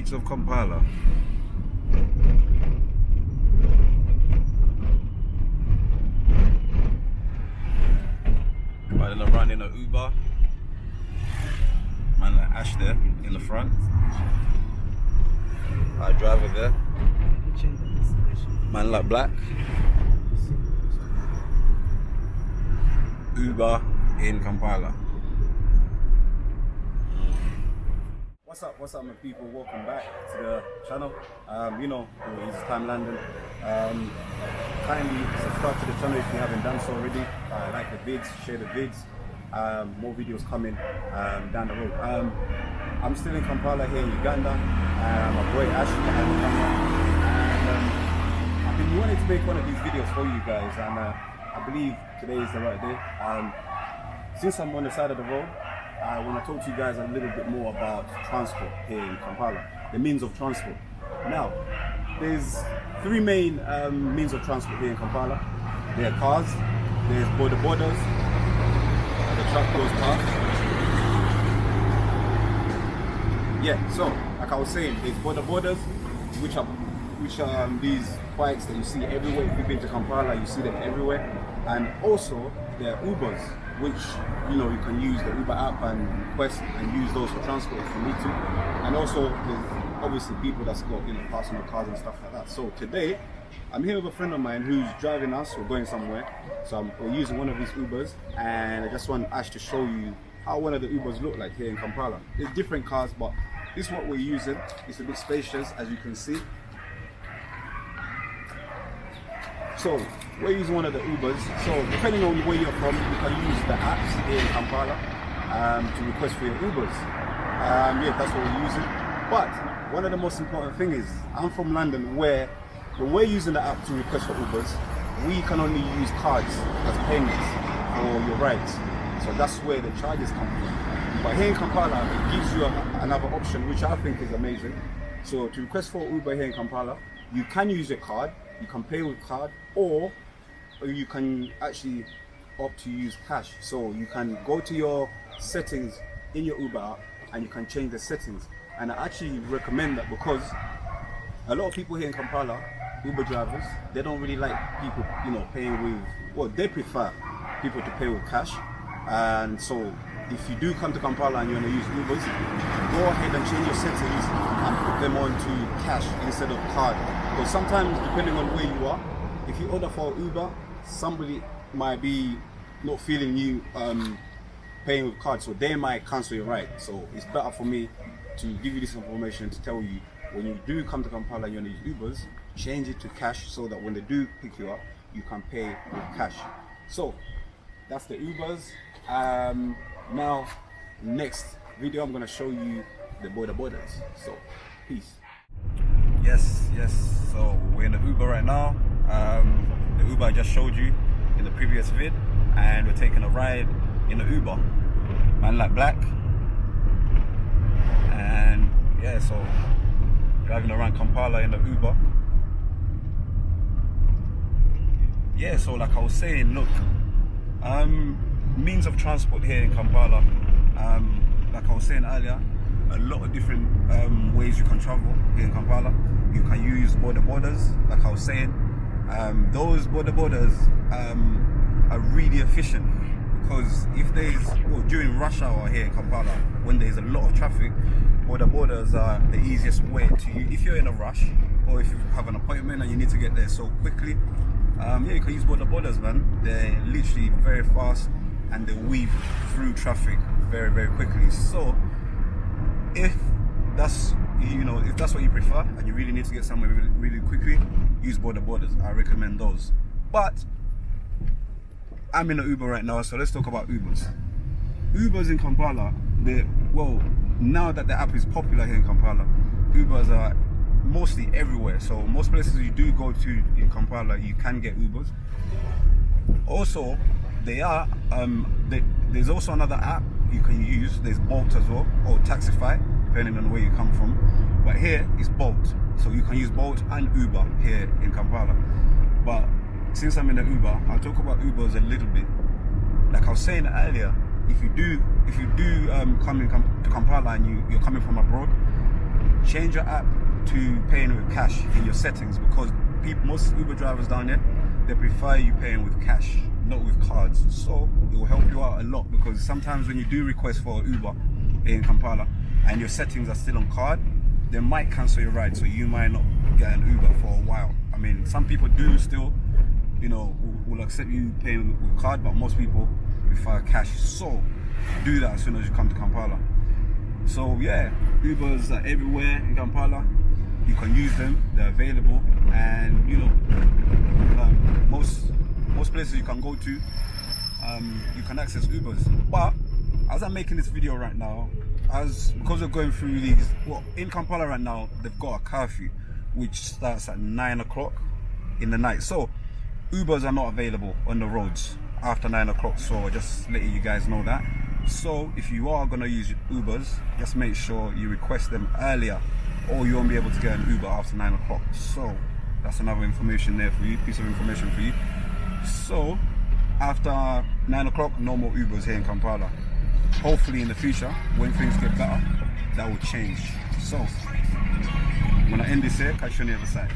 streets of Kampala. Right, then I'm running an Uber. Man like Ash there in the front. Our driver there. Man like Black. Uber in Kampala. What's up my people, welcome back to the channel. You know, it's time London. Kindly subscribe to the channel if you haven't done so already. Like the vids, share the vids. More videos coming down the road. I'm still in Kampala here in Uganda. My boy Ash behind the camera. And I've been wanting to make one of these videos for you guys, and I believe today is the right day. Since I'm on the side of the road, I want to talk to you guys a little bit more about transport here in Kampala, the means of transport. Now, there's three main means of transport here in Kampala. There are cars, there's bodas, the truck goes past. Yeah, so like I was saying, there's bodas, which are these bikes that you see everywhere. If you've been to Kampala, you see them everywhere. And also there are Ubers, which you can use the Uber app and request and use those for transport if you need to. And also there's obviously people that's got personal cars and stuff like that. So today I'm here with a friend of mine who's driving us. We're going somewhere, so we're using one of these Ubers, and I just want Ash to show you how one of the Ubers look like here in Kampala. There's different cars, but this is what we're using. It's a bit spacious, as you can see. So we're using one of the Ubers. So depending on where you're from, you can use the apps here in Kampala to request for your Ubers. Yeah, that's what we're using. But one of the most important thing is, I'm from London, where when we're using the app to request for Ubers, we can only use cards as payments for your rides. So that's where the charges come from. But here in Kampala, it gives you another option, which I think is amazing. So to request for Uber here in Kampala, you can use your card. You can pay with card, or you can actually opt to use cash. So you can go to your settings in your Uber app and you can change the settings. And I actually recommend that, because a lot of people here in Kampala, Uber drivers, they don't really like people, paying with, well, they prefer people to pay with cash. And so if you do come to Kampala and you want to use Ubers, go ahead and change your settings and put them on to cash instead of card. Because sometimes, depending on where you are, if you order for Uber, somebody might be not feeling you paying with card, so they might cancel your ride. So it's better for me to give you this information to tell you, when you do come to Kampala and you want to use Ubers, change it to cash, so that when they do pick you up, you can pay with cash. So that's the Ubers. Now, next video, I'm going to show you the bodas. So, peace. Yes. So we're in the Uber right now. The Uber I just showed you in the previous vid, and we're taking a ride in the Uber. Man like Black. And yeah, so driving around Kampala in the Uber. Yeah, so like I was saying, look, means of transport here in Kampala, like I was saying earlier, a lot of different ways you can travel here in Kampala. You can use bodas, like I was saying. Those bodas are really efficient, because if during rush hour here in Kampala, when there's a lot of traffic, bodas are the easiest way to use. If you're in a rush, or if you have an appointment and you need to get there so quickly, yeah, you can use bodas, man. They're literally very fast and they weave through traffic very, very quickly. So if that's what you prefer and you really need to get somewhere really quickly, use bodas. I recommend those. But I'm in an Uber right now, so let's talk about Ubers. Ubers in Kampala, now that the app is popular here in Kampala, Ubers are mostly everywhere. So most places you do go to in Kampala, you can get Ubers. Also, there's also another app you can use. There's Bolt as well, or Taxify, depending on where you come from. But here it's Bolt, so you can use Bolt and Uber here in Kampala. But since I'm in the Uber, I'll talk about Ubers a little bit. Like I was saying earlier, if you do come to Kampala and you're coming from abroad, change your app to paying with cash in your settings, because most Uber drivers down there, they prefer you paying with cash, not with cards. So it will help you out a lot, because sometimes when you do request for Uber in Kampala and your settings are still on card, they might cancel your ride, so you might not get an Uber for a while. I mean, some people do still, you know, will accept you paying with card, but most people prefer cash. So do that as soon as you come to Kampala. So yeah, Ubers are everywhere in Kampala. You can use them, they're available, and you know, most places you can go to, you can access Ubers. But as I'm making this video right now, because we're going through these, well, in Kampala right now, they've got a curfew which starts at 9 o'clock in the night. So Ubers are not available on the roads after 9 o'clock. So just letting you guys know that. So if you are gonna use Ubers, just make sure you request them earlier, or you won't be able to get an Uber after 9 o'clock. So that's another information there for you, piece of information for you. So after 9 o'clock, no more Ubers here in Kampala. Hopefully in the future, when things get better, that will change. So I'm gonna end this here, catch you on the other side.